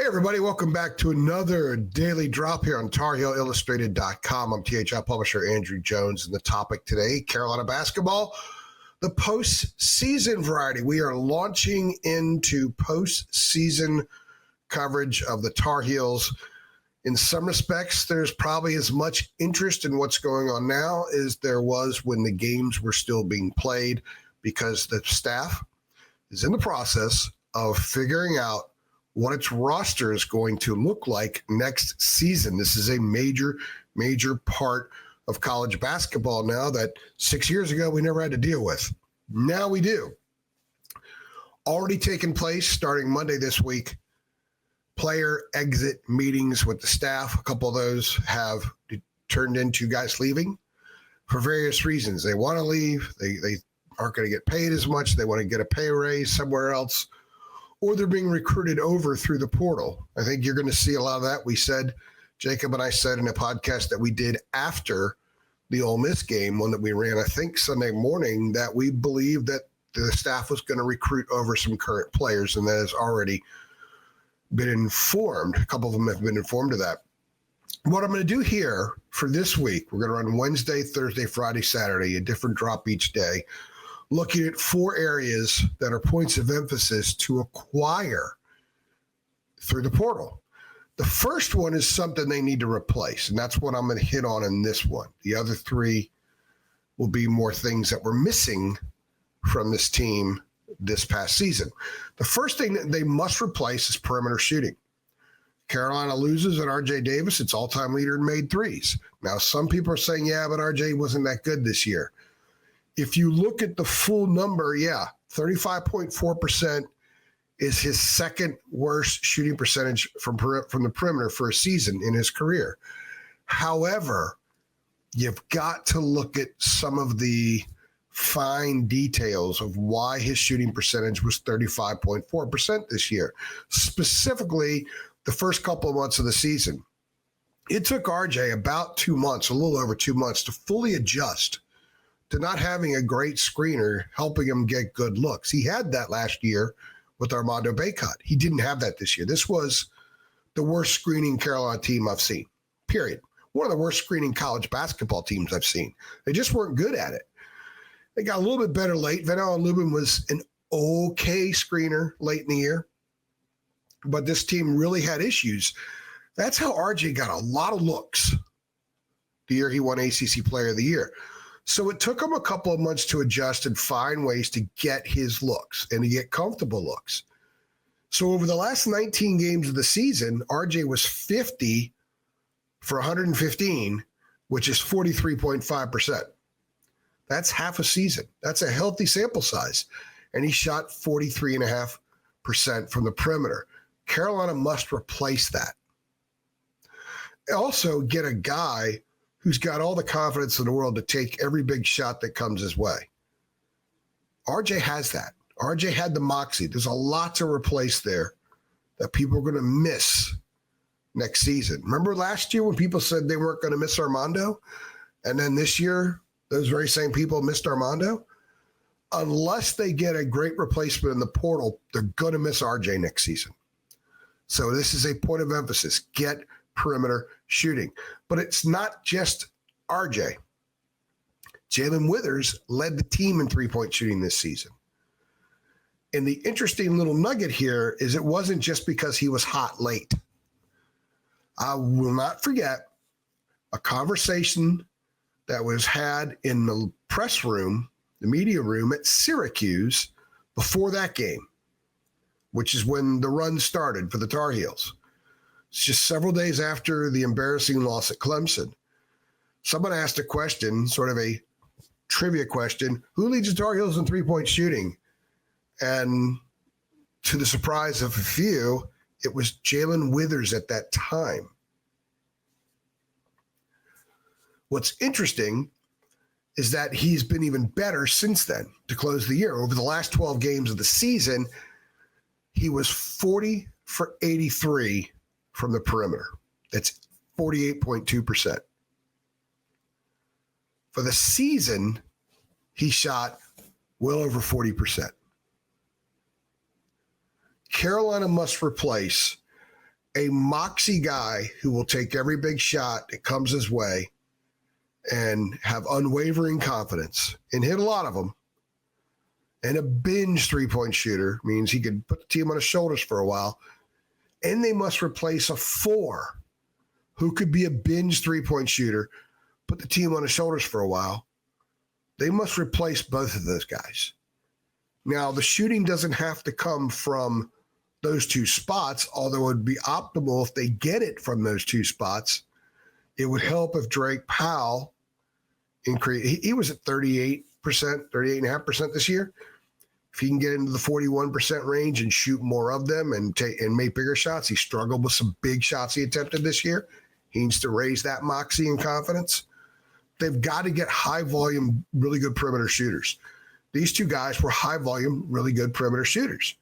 Hey, everybody. Welcome back to another daily drop here on TarHeelIllustrated.com. I'm THI publisher Andrew Jones, and the topic today, Carolina basketball, the postseason variety. We are launching into postseason coverage of the Tar Heels. In some respects, there's probably as much interest in what's going on now as there was when the games were still being played, because the staff is in the process of figuring out what its roster is going to look like next season. This is a major, major part of college basketball now that 6 years ago we never had to deal with. Now we do. Already taken place starting Monday this week. Player exit meetings with the staff. A couple of those have turned into guys leaving for various reasons. They want to leave. They aren't going to get paid as much. They want to get a pay raise somewhere else, or they're being recruited over through the portal. I think you're going to see a lot of that. We said, Jacob and I said in a podcast that we did after the Ole Miss game, one that we ran, I think, Sunday morning, that we believed that the staff was going to recruit over some current players, and that has already been informed. A couple of them have been informed of that. What I'm going to do here for this week, we're going to run Wednesday, Thursday, Friday, Saturday, a different drop each day, looking at 4 areas that are points of emphasis to acquire through the portal. The first one is something they need to replace, and that's what I'm going to hit on in this one. The other 3 will be more things that were missing from this team this past season. The first thing that they must replace is perimeter shooting. Carolina loses at R.J. Davis. It's all-time leader in made threes. Now, some people are saying, yeah, but R.J. wasn't that good this year. If you look at the full number, 35.4% is his second worst shooting percentage from the perimeter for a season in his career. However, you've got to look at some of the fine details of why his shooting percentage was 35.4% this year. Specifically, the first couple of months of the season. It took RJ about 2 months, a little over 2 months, to fully adjust to not having a great screener helping him get good looks. He had that last year with Armando Bacot. He didn't have that this year. This was the worst screening Carolina team I've seen, period. One of the worst screening college basketball teams I've seen. They just weren't good at it. They got a little bit better late. Van Allen Lubin was an okay screener late in the year, but this team really had issues. That's how RJ got a lot of looks the year he won ACC Player of the Year. So it took him a couple of months to adjust and find ways to get his looks and to get comfortable looks. So over the last 19 games of the season, RJ was 50 for 115, which is 43.5%. That's half a season. That's a healthy sample size. And he shot 43.5% from the perimeter. Carolina must replace that. Also get a guy who's got all the confidence in the world to take every big shot that comes his way. RJ has that. RJ had the moxie. There's a lot to replace there that people are going to miss next season. Remember last year when people said they weren't going to miss Armando? And then this year, those very same people missed Armando? Unless they get a great replacement in the portal, they're going to miss RJ next season. So this is a point of emphasis. Get perimeter shooting. But it's not just RJ. Jaylen Withers led the team in three-point shooting this season. And the interesting little nugget here is it wasn't just because he was hot late. I will not forget a conversation that was had in the press room, the media room at Syracuse before that game, which is when the run started for the Tar Heels. It's just several days after the embarrassing loss at Clemson. Someone asked a question, sort of a trivia question, who leads the Tar Heels in three-point shooting? And to the surprise of a few, it was Jaylen Withers at that time. What's interesting is that he's been even better since then to close the year. Over the last 12 games of the season, he was 40 for 83 from the perimeter. That's 48.2%. For the season, he shot well over 40%. Carolina must replace a moxie guy who will take every big shot that comes his way and have unwavering confidence and hit a lot of them. And a binge three-point shooter means he could put the team on his shoulders for a while. And they must replace a 4 who could be a binge three-point shooter, put the team on his shoulders for a while. They must replace both of those guys. Now, the shooting doesn't have to come from those two spots, although it would be optimal if they get it from those two spots. It would help if Drake Powell increase. He was at 38%, 38.5% this year. If he can get into the 41% range and shoot more of them and make bigger shots, he struggled with some big shots he attempted this year. He needs to raise that moxie and confidence. They've got to get high volume, really good perimeter shooters. These two guys were high volume, really good perimeter shooters.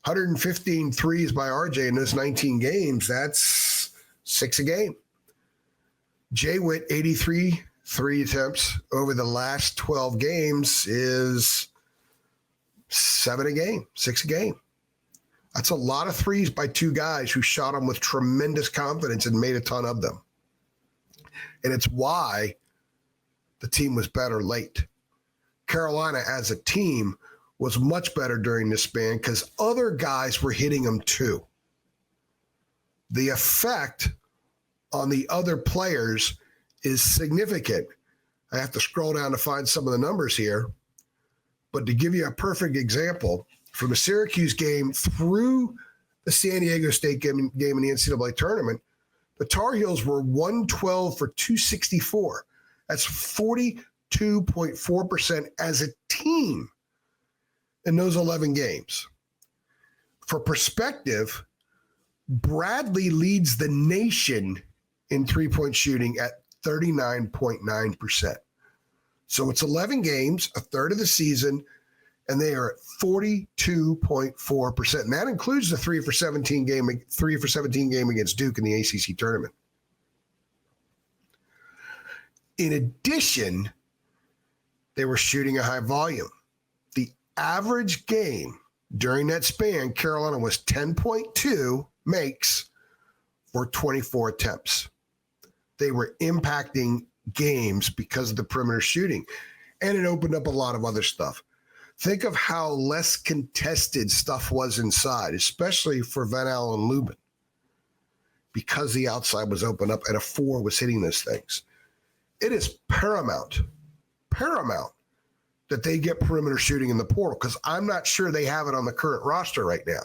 115 threes by RJ in those 19 games. That's 6 a game. Jay Witt, 83 three attempts over the last 12 games is 7 a game, 6 a game. That's a lot of threes by two guys who shot them with tremendous confidence and made a ton of them. And it's why the team was better late. Carolina as a team was much better during this span because other guys were hitting them too. The effect on the other players is significant. I have to scroll down to find some of the numbers here. But to give you a perfect example, from the Syracuse game through the San Diego State game in the NCAA tournament, the Tar Heels were 112 for 264. That's 42.4% as a team in those 11 games. For perspective, Bradley leads the nation in three-point shooting at 39.9%. So it's 11 games, a third of the season, and they are at 42.4%. And that includes the 3 for 17 game against Duke in the ACC tournament. In addition, they were shooting a high volume. The average game during that span, Carolina was 10.2 makes for 24 attempts. They were impacting games because of the perimeter shooting, and it opened up a lot of other stuff. Think of how less contested stuff was inside, especially for Van Allen and Lubin, because the outside was opened up and a 4 was hitting those things. It is paramount that they get perimeter shooting in the portal, because I'm not sure they have it on the current roster right now.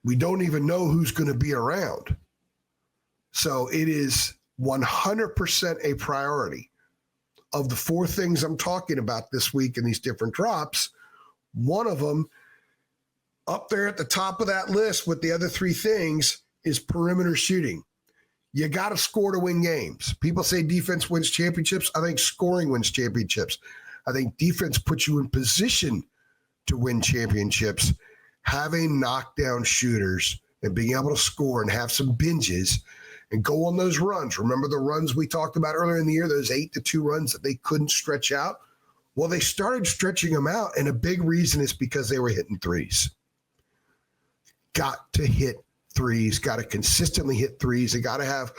We don't even know who's going to be around. So it is 100% a priority. Of the 4 things I'm talking about this week in these different drops, one of them up there at the top of that list with the other 3 things is perimeter shooting. You got to score to win games. People say defense wins championships. I think scoring wins championships. I think defense puts you in position to win championships. Having knockdown shooters and being able to score and have some binges and go on those runs. Remember the runs we talked about earlier in the year, those 8-2 runs that they couldn't stretch out? Well, they started stretching them out, and a big reason is because they were hitting threes. Got to hit threes, got to consistently hit threes. They got to have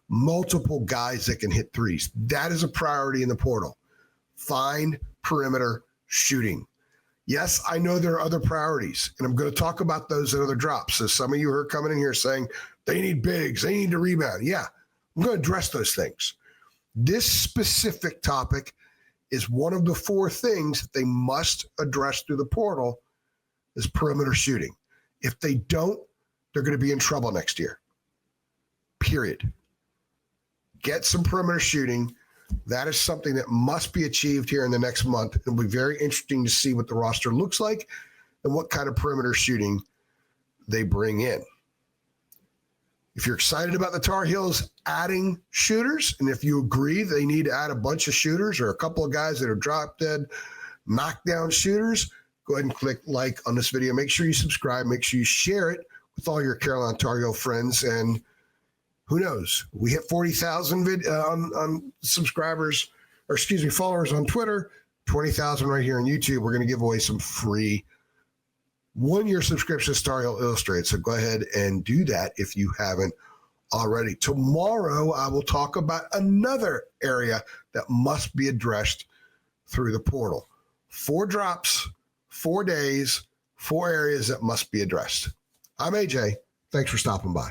multiple guys that can hit threes. That is a priority in the portal. Find perimeter shooting. Yes, I know there are other priorities, and I'm going to talk about those in other drops. So some of you are coming in here saying they need bigs, they need to rebound. Yeah, I'm going to address those things. This specific topic is one of the 4 things that they must address through the portal is perimeter shooting. If they don't, they're going to be in trouble next year. Period. Get some perimeter shooting. That is something that must be achieved here in the next month. It'll be very interesting to see what the roster looks like and what kind of perimeter shooting they bring in. If you're excited about the Tar Heels adding shooters, and if you agree they need to add a bunch of shooters or a couple of guys that are drop-dead knockdown shooters, go ahead and click like on this video. Make sure you subscribe. Make sure you share it with all your Carolina Tar Heel friends. And who knows? We hit 40,000 on subscribers, or excuse me, followers on Twitter, 20,000 right here on YouTube. We're going to give away some free 1-year subscription to Star Hill Illustrated. So go ahead and do that if you haven't already. Tomorrow, I will talk about another area that must be addressed through the portal. 4 drops, 4 days, 4 areas that must be addressed. I'm AJ. Thanks for stopping by.